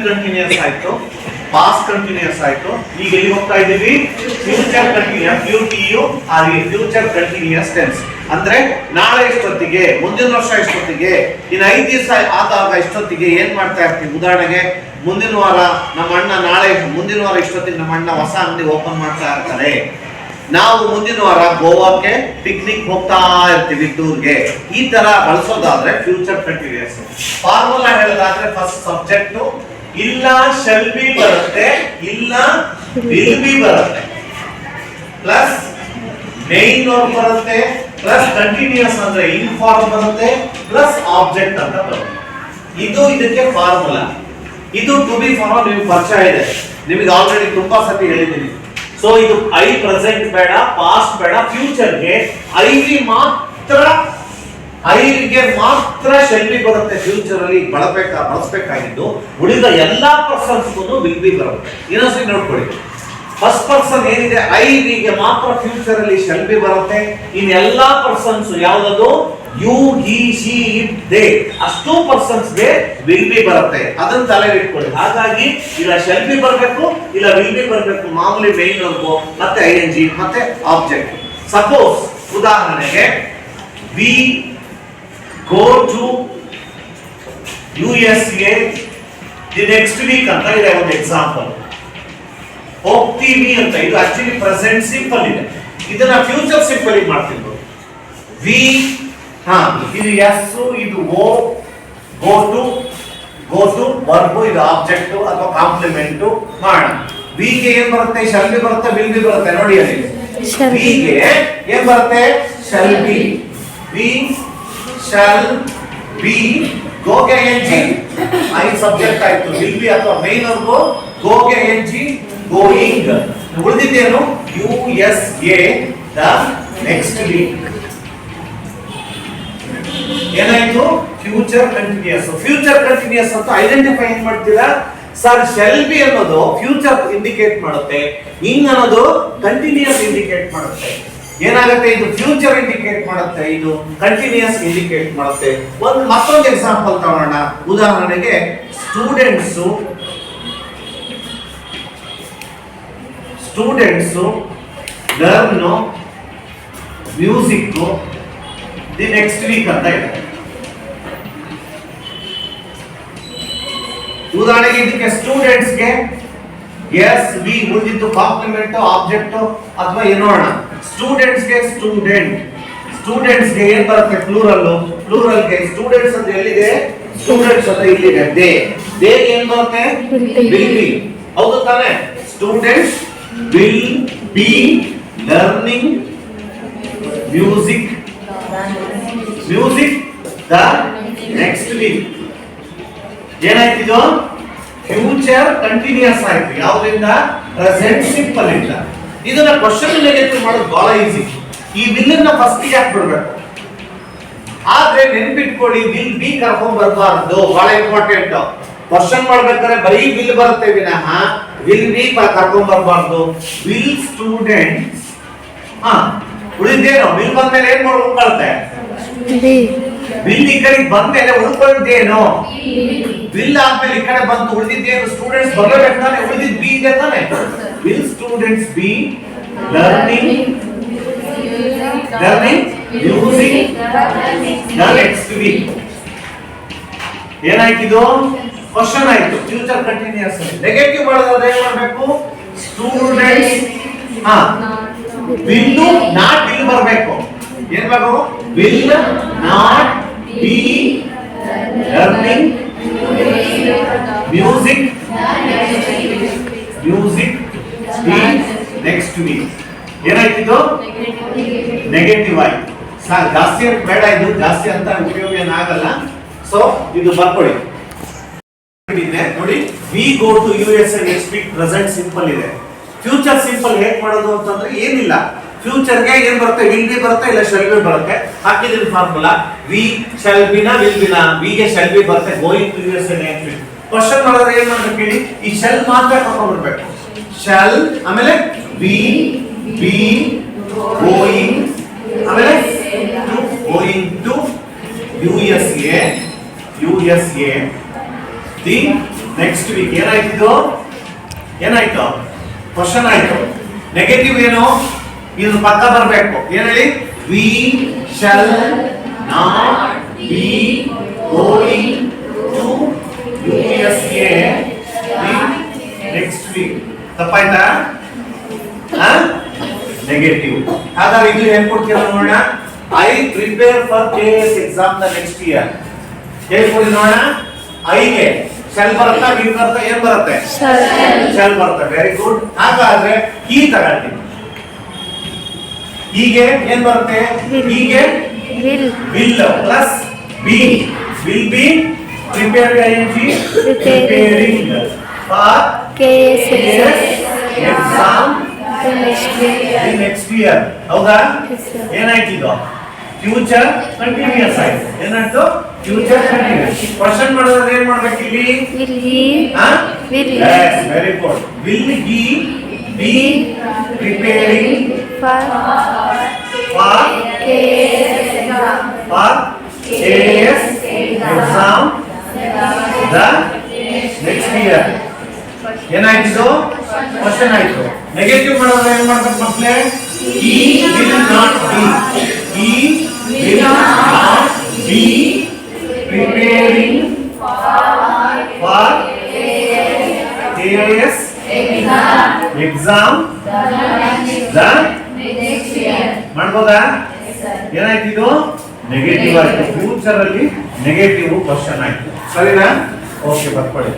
Continuous ಆಯ್ತು, past continuous ಆಯ್ತು. ಈಗ ಎಲ್ಲಿ ಹೋಗ್ತಾ ಇದ್ದೀವಿ? Future continuous, future continuous tense. ಅಂದ್ರೆ ನಾಳೆ ಇಷ್ಟೊತ್ತಿಗೆ, ಮುಂದಿನ ವರ್ಷ ಇಷ್ಟೊತ್ತಿಗೆ, ಇನ್ನು 5 ದಿವಸ ಆದಾಗ ಇಷ್ಟೊತ್ತಿಗೆ ಏನ್ ಮಾಡ್ತಾ ಇರ್ತೀವಿ. ಉದಾಹರಣೆಗೆ ಮುಂದಿನ ವಾರ ನಮ್ಮ ಅಣ್ಣ, ನಾಳೆ ಮುಂದಿನ ವಾರ ಇಷ್ಟೊತ್ತಿಗೆ ನಮ್ಮ ಅಣ್ಣ ಹೊಸ ಅಂಗಡಿ ಓಪನ್ ಮಾಡ್ತಾ ಇರ್ತಾರೆ. ನಾವು ಮುಂದಿನ ವಾರ ಗೋವಾಕ್ಕೆ ಪಿಕ್ನಿಕ್ ಹೋಗ್ತಾ ಇರ್ತೀವಿ, ಟೂರ್ಗೆ. ಈ ತರ ಬಳಸೋದಾದ್ರೆ ಫ್ಯೂಚರ್ ಕಂಟಿನ್ಯೂಸ್. ಫಾರ್ಮುಲಾ ಹೇಳೋದಾದ್ರೆ ಫಸ್ಟ್ ಸಬ್ಜೆಕ್ಟ್ ಇಲ್ಲ ಶಲ್ ಬಿ ಬರುತ್ತೆ, ಇಲ್ಲ ವಿಲ್ ಬಿ ಬರುತ್ತೆ, ಪ್ಲಸ್ ಮೇನ್ ವರ್ಬ್ ಬರುತ್ತೆ, ಪ್ಲಸ್ ಕಂಟಿನ್ಯೂಸ್ ಅಂದ್ರೆ ಇನ್ಫಾರ್ಮ್ ಬರುತ್ತೆ, ಪ್ಲಸ್ ಆಬ್ಜೆಕ್ಟ್ ಅಂತ ಬರುತ್ತೆ. ಇದು ಇದಕ್ಕೆ ಫಾರ್ಮುಲಾ. ಇದು ಟು ಬಿ ಫಾರ್ಮ್ ನಿಮ್ಗೆ ಪರಿಚಯ ಇದೆ, ನಿಮಗೆ ಆಲ್ರೆಡಿ ತುಂಬಾ ಸತಿ ಹೇಳಿದ್ದೀನಿ. ಸೊ ಇದು ಐ ಪ್ರೆಸೆಂಟ್ ಬೇಡ, ಪಾಸ್ಟ್ ಬೇಡ, ಫ್ಯೂಚರ್ಗೆ ಐಗೆ ಮಾತ್ರ ಶೆಲ್ ಬಿ ಬರುತ್ತೆ. ಫ್ಯೂಚರ್ ಅಲ್ಲಿ ಬಳಸಬೇಕಾಗಿದ್ದು ಉಳಿದ ಎಲ್ಲಾ ಪರ್ಸನ್ಸ್ಗೂ ವಿಲ್ ಬಿ ಬರುತ್ತೆ. ಇನ್ನೊಂದ್ಸರಿ ನೋಡ್ಕೊಳ್ಳಿ, ಫಸ್ಟ್ ಪರ್ಸನ್ ಏನಿದೆ ಐಗೆ ಮಾತ್ರ ಫ್ಯೂಚರ್ ಅಲ್ಲಿ ಶೆಲ್ ಬಿ ಬರುತ್ತೆ. ಇನ್ ಎಲ್ಲಾ ಪರ್ಸನ್ಸ್ ಯಾವ್ದು you, he, she, it, they, ಅಷ್ಟು ಪರ್ಸನ್ಸ್ ಗೆ ವಿಲ್ ಬಿ ಬರುತ್ತೆ. ಅದನ್ನ ತಲೆ ಇಟ್ಕೊಳ್ಳಿ. ಹಾಗಾಗಿ ಇಲ್ಲ ಶೆಲ್ ಬಿ ಬರಬೇಕು, ಇಲ್ಲ ವಿಲ್ ಬಿ ಬರಬೇಕು. ಮಾಮೂಲಿ ಮೇನ್ ವರ್ಬ್ ಮತ್ತೆ ಐಎನ್ಜಿ ಮತ್ತೆ ಆಬ್ಜೆಕ್ಟ್. ಸಪೋಸ್ ಉದಾಹರಣೆಗೆ we go to USA the next week ಅಂತ ಇದೆ ಒಂದು ಎಕ್ಸಾಂಪಲ್. ಹೋಗ್ತೀವಿ ಅಂತ, ಇದು ಆಕ್ಚುಲಿ ಪ್ರೆಸೆಂಟ್ ಸಿಂಪಲ್ ಇದೆ. ಇದನ್ನ ಫ್ಯೂಚರ್ ಸಿಂಪಲ್ ಮಾಡ್ತಿದ್ರು. ವಿ ಇದು ಎಸ್, ಇದು ಓ, ಗೋ ಟು ವರ್ಬ್, ಇದು ಆಬ್ಜೆಕ್ಟ್ ಅಥವಾ ಕಾಂಪ್ಲಿಮೆಂಟ್ ಮಾಡೋಣ. ವಿ ಗೆ ಏನ್ ಬರುತ್ತೆ? ಶಲ್ ಬಿ ಬರುತ್ತೆ, ವಿಲ್ ಬಿ ಬರುತ್ತೆ. ನೋಡಿ ಅಲ್ಲಿ ವಿ ಗೆ ಏನ್ ಬರುತ್ತೆ? Shall be. We shall be, go ಗೆ ಎನ್ಜಿ, ಐ ಸಬ್ಜೆಕ್ಟ್ ಆಯ್ತು. ವಿಲ್ ಬಿ ಅಥವಾ ಮೇನ್ ವರ್ಬ್, ಗೋ ಗೆ ಎನ್ಜಿ, ಗೋಯಿಂಗ್. ಉಳಿದಿದ್ದೇನು? USA the next week. ಏನಾಯ್ತು? Future continuous. ಫ್ಯೂಚರ್ ಕಂಟಿನ್ಯೂಸ್ ಅಂತ ಐಡೆಂಟಿಫೈ ಏನ್ ಮಾಡ್ತೀರಾ ಸರ್? ಶೆಲ್ ಬಿ ಅನ್ನೋದು ಫ್ಯೂಚರ್ ಇಂಡಿಕೇಟ್ ಮಾಡುತ್ತೆ, ಇಂಗ್ ಅನ್ನೋದು ಕಂಟಿನ್ಯೂಸ್ ಇಂಡಿಕೇಟ್ ಮಾಡುತ್ತೆ. ಏನಾಗುತ್ತೆ? ಇದು ಫ್ಯೂಚರ್ ಇಂಡಿಕೇಟ್ ಮಾಡುತ್ತೆ, ಇದು ಕಂಟಿನ್ಯೂಸ್ ಇಂಡಿಕೇಟ್ ಮಾಡುತ್ತೆ. ಮತ್ತೊಂದು ಎಕ್ಸಾಂಪಲ್ ತಗೋಣ. ಉದಾಹರಣೆಗೆ students learn music the next week ಅಂತ ಇದೆ. ಉದಾಹರಣೆಗೆ ಇದಕ್ಕೆ ಸ್ಟೂಡೆಂಟ್ಸ್ ಗೆ ಎಸ್, ವಿ, ಉಳಿದಿದ್ದು ಕಾಂಪ್ಲಿಮೆಂಟ್, ಆಬ್ಜೆಕ್ಟ್ ಅಥವಾ ಏನೋಣ. ಸ್ಟೂಡೆಂಟ್ಸ್ ಗೆ ಸ್ಟೂಡೆಂಟ್ಸ್ ಗೆ ಏನ್ ಬರುತ್ತೆ? ಪ್ಲೂರಲ್ ಗೆ ಸ್ಟೂಡೆಂಟ್ಸ್ ಅಂತ ಎಲ್ಲಿದೆ? ಸ್ಟೂಡೆಂಟ್ಸ್ ಅಂತ ಇಲ್ಲಿದೆ. ದೇ ಏನ್ ಬರುತ್ತೆ? Will B. ಹೌದು ತಾನೆ? Students will be learning music the next week. ಏನಾಯ್ತು? ಇದು ಫ್ಯೂಚರ್ ಕಂಟಿನ್ಯೂಸ್ ಆಯ್ತು. ಯಾವ್ದ್ರಿಂದ? ಪ್ರೆಸೆಂಟ್ ಸಿಂಪಲ್ ಇಂದ. ಇದನ್ನ ಕ್ವಶನ್ ನೆಗೆಟಿವ್ ಮಾಡೋದು ಬಹಳ ಈಸಿ. ಈ ವಿಲ್ ಅನ್ನ ಫಸ್ಟ್ ಗೆ ಹಾಕ್ಬಿಡ್ಬೇಕು. ಆದ್ರೆ ನೆನ್ಪಿಟ್ಕೊಳ್ಳಿ, ವಿಲ್ ಬಿ ಕರ್ಕೊಂಡ್ ಬರಬಾರ್ದು. ಬಹಳ ಇಂಪಾರ್ಟೆಂಟ್. ಕ್ವಶನ್ ಮಾಡ್ಬೇಕಾದ್ರೆ ಬರೀ ವಿಲ್ ಬರುತ್ತೆ ವಿನಃ ವಿಲ್ ಬಿ ಕರ್ಕೊಂಡ್ ಬರಬಾರ್ದು. ವಿಲ್ ಸ್ಟೂಡೆಂಟ್ಸ್ ಉಳಿದೇನೋ ವಿಲ್ ಬಂದ್ಮೇಲೆ ಏನ್ ಉಳ್ಕೊಳುತ್ತೆ? ವಿಲ್ ಈ ಕಡೆ ಬಂದ್ಮೇಲೆ ಉಳ್ಕೊಳ್ತೇನೋ. ವಿಲ್ ಆದ್ಮೇಲೆ ಈ ಕಡೆ ಬಂತು, ಉಳಿದಿದ್ದೇನು? ಸ್ಟೂಡೆಂಟ್ಸ್ ಬರಬೇಕು ತಾನೆ, ಉಳಿದಿದ್ ಬಿ ಇದೆ ತಾನೆ. Will students be learning music the next week. ಏನಾಯ್ತಿದು? ಕ್ವಶನ್ ಆಯ್ತು. Future continuous. ನೆಗೆಟಿವ್ ಮಾಡೋದಾದ್ರೆ ಏನ್ ಮಾಡ್ಬೇಕು? ಸ್ಟೂಡೆಂಟ್ಸ್ ವಿಲ್ ನಾಟ್ ವಿಲ್ ಬರಬೇಕು. ಏನ್ ಬೇಕು? Will not be learning music the next week. ಏನಾಯ್ತಿದು? ನೆಗೆಟಿವ್ ಆಯ್ತು. ಜಾಸ್ತಿ ಬೇಡ, ಇದು ಜಾಸ್ತಿ ಅಂತ ಉಪಯೋಗ ಏನಾಗಲ್ಲ. ಸೊ ಇದು ಬರ್ಕೊಳ್ಳಿ. ನೋಡಿ, we go to USA next week present simple ಇದೆ. ಫ್ಯೂಚರ್ ಸಿಂಪಲ್ ಹೇಗ್ ಮಾಡೋದು ಅಂತಂದ್ರೆ ಏನಿಲ್ಲ. ಫ್ಯೂಚರ್ಗೆ ಏನ್ ಬರುತ್ತೆ? ವಿಲ್ ಬಿ ಬರುತ್ತೆ, ಇಲ್ಲ ಶೆಲ್ ಬಿ ಬರುತ್ತೆ. ಹಾಕಿದ್ರೆ ಫಾರ್ಮುಲಾ ವಿ ಶೆಲ್ ಬಿನ ವಿಲ್ ಬಿನ. ವಿ ಗೆ ಶೆಲ್ ಬಿ ಬರುತ್ತೆ, going to USA next week. Question ಮಾಡಿದ್ರೆ ಏನ್ ಮಾಡ್ಬೇಕು ಹೇಳಿ? ಈ ಶೆಲ್ ಮಾತ್ರ ಕರ್ಕೊಂಡು ಬರ್ಬೇಕು. ಶೆಲ್, ಆಮೇಲೆ ವಿ, ಬಿ, ಗೋಯಿಂಗ್, ಆಮೇಲೆ going to USA the next week ಏನಾಯ್ತು ಏನಾಯ್ತು ಕ್ವಶನ್ ಆಯ್ತು ನೆಗೆಟಿವ್ ಏನು ಇದು ಪಕ್ಕ ಬರಬೇಕು ಏನು ಹೇಳಿ we shall not be going to USA next week ತಪ್ಪಾಯ್ತಾ ನೆಗೆಟಿವ್ ಹಾಗಾದ್ರೆ ಇದು ಏನ್ ಕೊಡ್ತೀರಾ ನೋಡೋಣ I prepare for KS exam the next year ಹೇಳ್ಕೊಡಿ ನೋಡೋಣ ಐಗೆ ಶೆಲ್ ಬರುತ್ತಾ ವಿಲ್ ಬರುತ್ತಾ ಏನ್ ಬರುತ್ತೆ ಶೆಲ್ ಬರುತ್ತೆ ವೆರಿ ಗುಡ್ ಹಾಗಾದ್ರೆ ಈ ತಗೊಳ್ತೀನಿ ಹೀಗೆ ಏನ್ ಬರುತ್ತೆ ಹೀಗೆ will plus B will be prepared ing preparing for KS exam next year ಹೌದಾ Yes, sir. ಏನಾಯ್ತು ಇದು ಫ್ಯೂಚರ್ ಕಂಟಿನ್ಯೂಸ್ ಆಯ್ತು ಏನಾಯ್ತು ಫ್ಯೂಚರ್ ಕಂಟಿನ್ಯೂಸ್ ಕ್ವಶನ್ ಮಾಡೋದ್ರೆ ಏನ್ ಮಾಡ್ಬೇಕು ಇಲ್ಲಿ will he will Yes very good will he B preparing for for KS exam KS exam the next year ಏನಾಯ್ತು ಇದು ಕ್ವಶನ್ ಆಯ್ತು ನೆಗೆಟಿವ್ ಮಾಡೋದ್ರೆ ಏನ್ ಮಾಡ್ಬೇಕು ಮಕ್ಕಳೇ he will not be preparing for KS exam the ಮಾಡ್ಬೋದಾ ಏನಾಯ್ತು ಇದು ನೆಗೆಟಿವ್ ಆಯ್ತು ಫ್ಯೂಚರ್ ಅಲ್ಲಿ ನೆಗೆಟಿವ್ ಕ್ವಶನ್ ಆಯ್ತು ಸರಿನಾ ಓಕೆ ಬರ್ಕೊಳ್ಳಿ